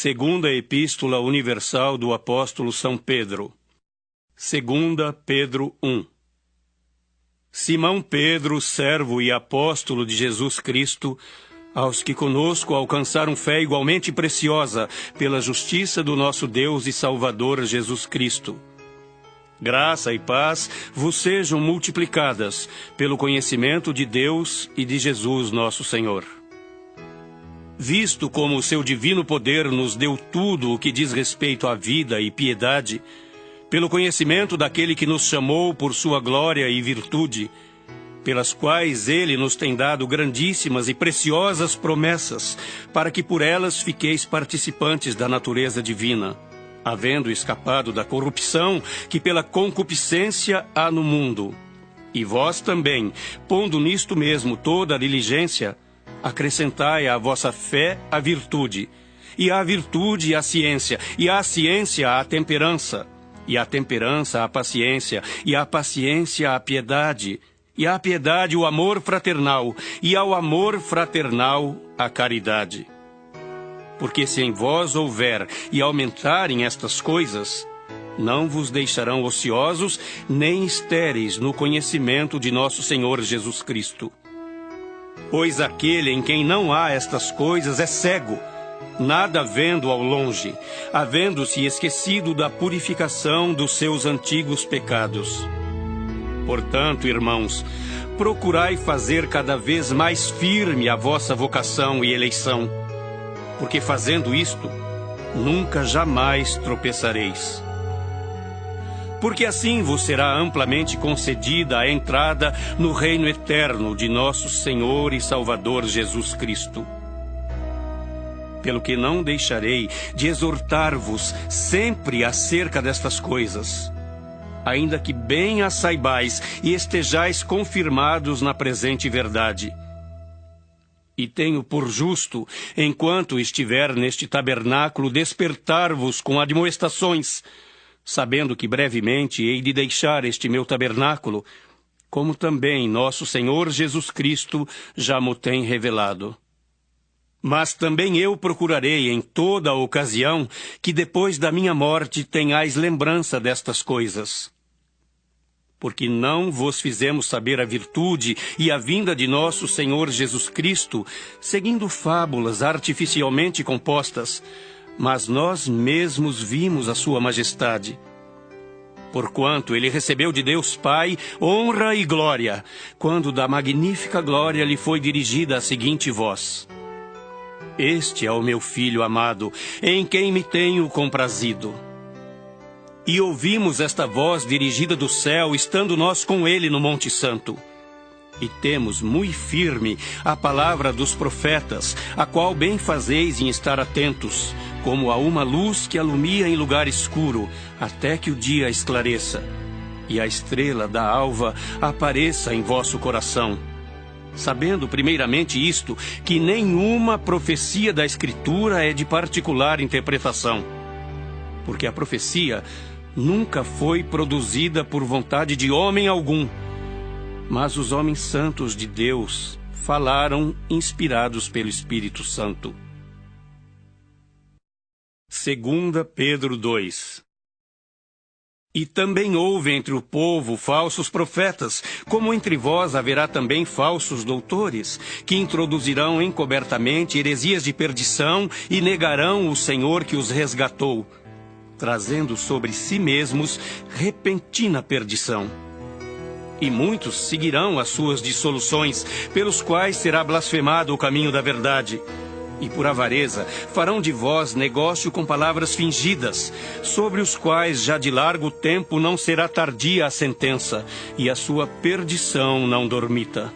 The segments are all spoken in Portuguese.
Segunda Epístola Universal do Apóstolo São Pedro. 2 Pedro 1. Simão Pedro, servo e apóstolo de Jesus Cristo, aos que conosco alcançaram fé igualmente preciosa pela justiça do nosso Deus e Salvador Jesus Cristo. Graça e paz vos sejam multiplicadas pelo conhecimento de Deus e de Jesus nosso Senhor. Visto como o seu divino poder nos deu tudo o que diz respeito à vida e piedade, pelo conhecimento daquele que nos chamou por sua glória e virtude, pelas quais ele nos tem dado grandíssimas e preciosas promessas, para que por elas fiqueis participantes da natureza divina, havendo escapado da corrupção que pela concupiscência há no mundo. E vós também, pondo nisto mesmo toda a diligência, acrescentai à vossa fé a virtude, e à virtude a ciência, e à ciência a temperança, e à temperança a paciência, e à paciência a piedade, e à piedade o amor fraternal, e ao amor fraternal a caridade. Porque se em vós houver e aumentarem estas coisas, não vos deixarão ociosos nem estéreis no conhecimento de nosso Senhor Jesus Cristo. Pois aquele em quem não há estas coisas é cego, nada vendo ao longe, havendo-se esquecido da purificação dos seus antigos pecados. Portanto, irmãos, procurai fazer cada vez mais firme a vossa vocação e eleição, porque fazendo isto, nunca jamais tropeçareis. Porque assim vos será amplamente concedida a entrada no reino eterno de nosso Senhor e Salvador Jesus Cristo. Pelo que não deixarei de exortar-vos sempre acerca destas coisas, ainda que bem as saibais e estejais confirmados na presente verdade. E tenho por justo, enquanto estiver neste tabernáculo, despertar-vos com admoestações, sabendo que brevemente hei de deixar este meu tabernáculo, como também nosso Senhor Jesus Cristo já mo tem revelado. Mas também eu procurarei em toda a ocasião que depois da minha morte tenhais lembrança destas coisas. Porque não vos fizemos saber a virtude e a vinda de nosso Senhor Jesus Cristo, seguindo fábulas artificialmente compostas, mas nós mesmos vimos a sua majestade. Porquanto ele recebeu de Deus Pai honra e glória, quando da magnífica glória lhe foi dirigida a seguinte voz: Este é o meu Filho amado, em quem me tenho comprazido. E ouvimos esta voz dirigida do céu, estando nós com ele no Monte Santo. E temos muito firme a palavra dos profetas, a qual bem fazeis em estar atentos, como a uma luz que alumia em lugar escuro, até que o dia esclareça, e a estrela da alva apareça em vosso coração. Sabendo primeiramente isto, que nenhuma profecia da Escritura é de particular interpretação, porque a profecia nunca foi produzida por vontade de homem algum, mas os homens santos de Deus falaram inspirados pelo Espírito Santo. 2 Pedro 2. E também houve entre o povo falsos profetas, como entre vós haverá também falsos doutores, que introduzirão encobertamente heresias de perdição e negarão o Senhor que os resgatou, trazendo sobre si mesmos repentina perdição. E muitos seguirão as suas dissoluções, pelos quais será blasfemado o caminho da verdade. E por avareza farão de vós negócio com palavras fingidas, sobre os quais já de largo tempo não será tardia a sentença, e a sua perdição não dormita.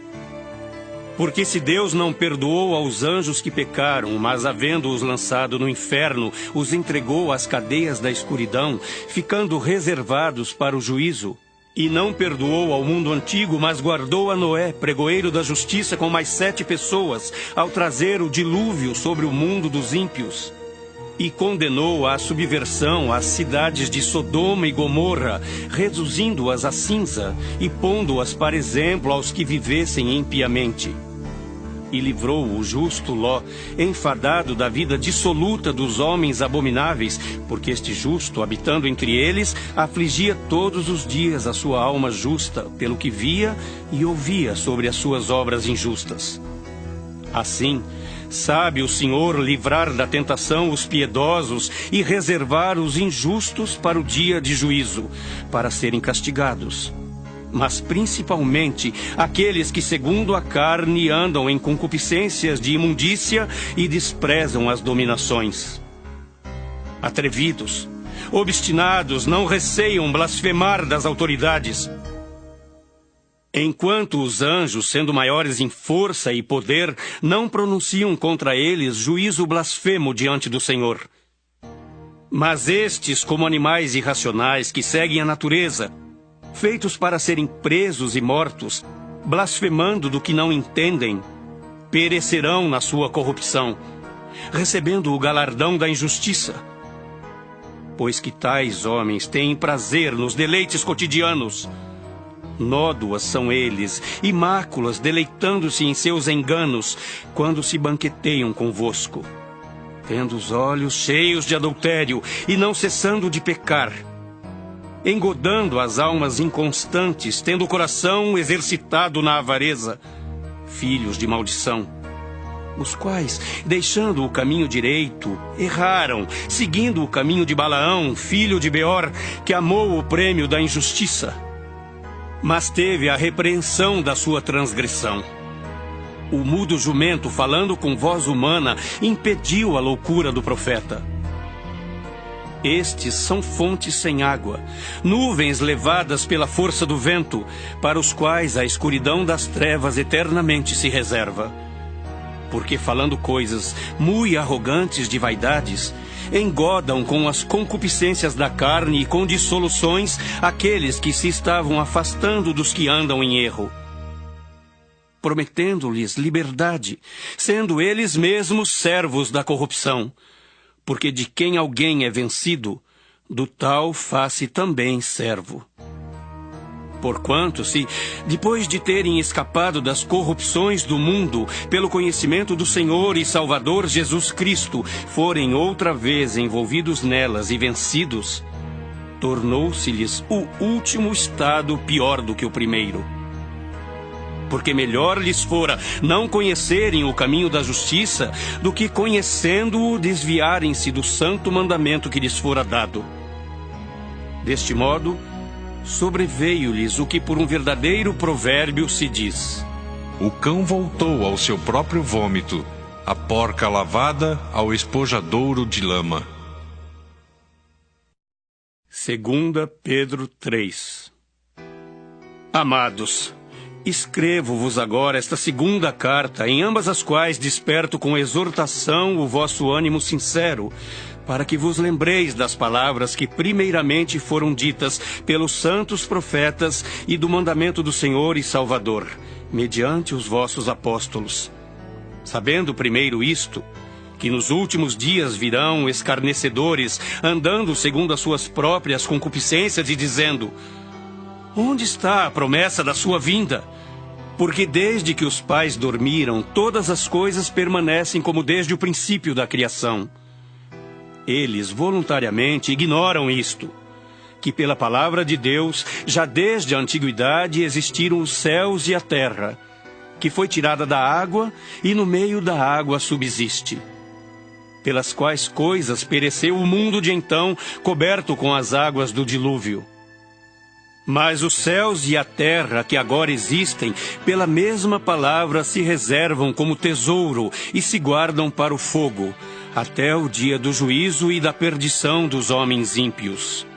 Porque se Deus não perdoou aos anjos que pecaram, mas havendo-os lançado no inferno, os entregou às cadeias da escuridão, ficando reservados para o juízo, e não perdoou ao mundo antigo, mas guardou a Noé, pregoeiro da justiça, com mais 7 pessoas, ao trazer o dilúvio sobre o mundo dos ímpios. E condenou à subversão as cidades de Sodoma e Gomorra, reduzindo-as a cinza e pondo-as para exemplo aos que vivessem impiamente. e livrou o justo Ló, enfadado da vida dissoluta dos homens abomináveis, porque este justo, habitando entre eles, afligia todos os dias a sua alma justa, pelo que via e ouvia sobre as suas obras injustas. Assim, sabe o Senhor livrar da tentação os piedosos e reservar os injustos para o dia de juízo, para serem castigados. Mas principalmente aqueles que, segundo a carne, andam em concupiscências de imundícia e desprezam as dominações. Atrevidos, obstinados, não receiam blasfemar das autoridades. Enquanto os anjos, sendo maiores em força e poder, não pronunciam contra eles juízo blasfemo diante do Senhor. Mas estes, como animais irracionais que seguem a natureza, feitos para serem presos e mortos, blasfemando do que não entendem, perecerão na sua corrupção, recebendo o galardão da injustiça. Pois que tais homens têm prazer nos deleites cotidianos. Nódoas são eles, e máculas, deleitando-se em seus enganos, quando se banqueteiam convosco, tendo os olhos cheios de adultério e não cessando de pecar, engodando as almas inconstantes, tendo o coração exercitado na avareza, filhos de maldição, os quais, deixando o caminho direito, erraram, seguindo o caminho de Balaão, filho de Beor, que amou o prêmio da injustiça, mas teve a repreensão da sua transgressão. O mudo jumento, falando com voz humana, impediu a loucura do profeta. Estes são fontes sem água, nuvens levadas pela força do vento, para os quais a escuridão das trevas eternamente se reserva. Porque falando coisas muito arrogantes de vaidades, engodam com as concupiscências da carne e com dissoluções aqueles que se estavam afastando dos que andam em erro, prometendo-lhes liberdade, sendo eles mesmos servos da corrupção. Porque de quem alguém é vencido, do tal faz-se também servo. Porquanto, se, depois de terem escapado das corrupções do mundo, pelo conhecimento do Senhor e Salvador Jesus Cristo, forem outra vez envolvidos nelas e vencidos, tornou-se-lhes o último estado pior do que o primeiro. Porque melhor lhes fora não conhecerem o caminho da justiça, do que conhecendo-o desviarem-se do santo mandamento que lhes fora dado. Deste modo, sobreveio-lhes o que por um verdadeiro provérbio se diz: o cão voltou ao seu próprio vômito, a porca lavada ao espojadouro de lama. 2 Pedro 3. Amados, escrevo-vos agora esta segunda carta, em ambas as quais desperto com exortação o vosso ânimo sincero, para que vos lembreis das palavras que primeiramente foram ditas pelos santos profetas e do mandamento do Senhor e Salvador, mediante os vossos apóstolos. Sabendo primeiro isto, que nos últimos dias virão escarnecedores, andando segundo as suas próprias concupiscências e dizendo: onde está a promessa da sua vinda? Porque desde que os pais dormiram, todas as coisas permanecem como desde o princípio da criação. Eles voluntariamente ignoram isto, que pela palavra de Deus, já desde a antiguidade existiram os céus e a terra, que foi tirada da água e no meio da água subsiste, pelas quais coisas pereceu o mundo de então, coberto com as águas do dilúvio. Mas os céus e a terra que agora existem, pela mesma palavra se reservam como tesouro e se guardam para o fogo, até o dia do juízo e da perdição dos homens ímpios.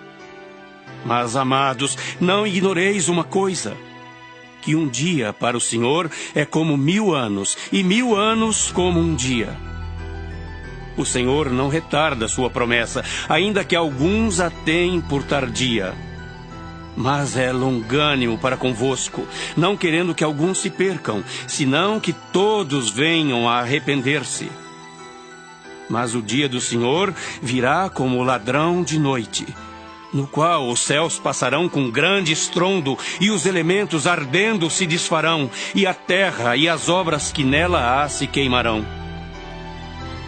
Mas, amados, não ignoreis uma coisa, que um dia para o Senhor é como 1000 anos, e 1000 anos como um dia. O Senhor não retarda sua promessa, ainda que alguns a tenham por tardia, mas é longânimo para convosco, não querendo que alguns se percam, senão que todos venham a arrepender-se. Mas o dia do Senhor virá como ladrão de noite, no qual os céus passarão com grande estrondo, e os elementos ardendo se desfarão, e a terra e as obras que nela há se queimarão.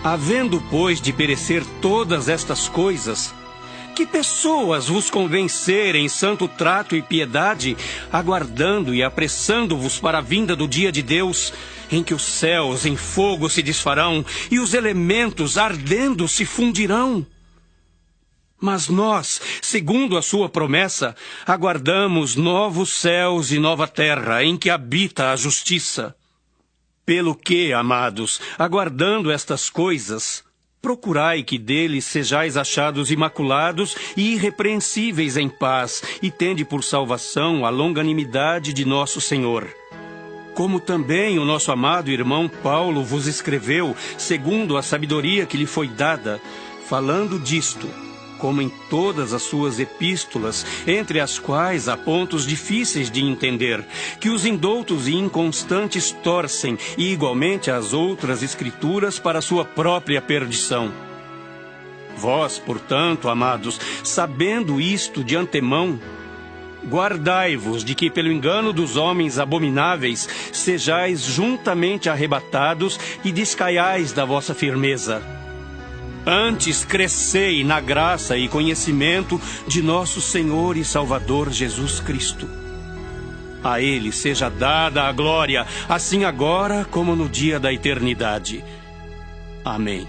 Havendo, pois, de perecer todas estas coisas, que pessoas vos convencerem santo trato e piedade, aguardando e apressando-vos para a vinda do dia de Deus, em que os céus em fogo se desfarão, e os elementos ardendo se fundirão? Mas nós, segundo a sua promessa, aguardamos novos céus e nova terra, em que habita a justiça. Pelo que, amados, aguardando estas coisas, procurai que deles sejais achados imaculados e irrepreensíveis em paz, e tende por salvação a longanimidade de nosso Senhor. Como também o nosso amado irmão Paulo vos escreveu, segundo a sabedoria que lhe foi dada, falando disto, como em todas as suas epístolas, entre as quais há pontos difíceis de entender, que os indoutos e inconstantes torcem, e igualmente as outras escrituras para sua própria perdição. Vós, portanto, amados, sabendo isto de antemão, guardai-vos de que pelo engano dos homens abomináveis sejais juntamente arrebatados e descaiais da vossa firmeza. Antes crescei na graça e conhecimento de nosso Senhor e Salvador Jesus Cristo. A Ele seja dada a glória, assim agora como no dia da eternidade. Amém.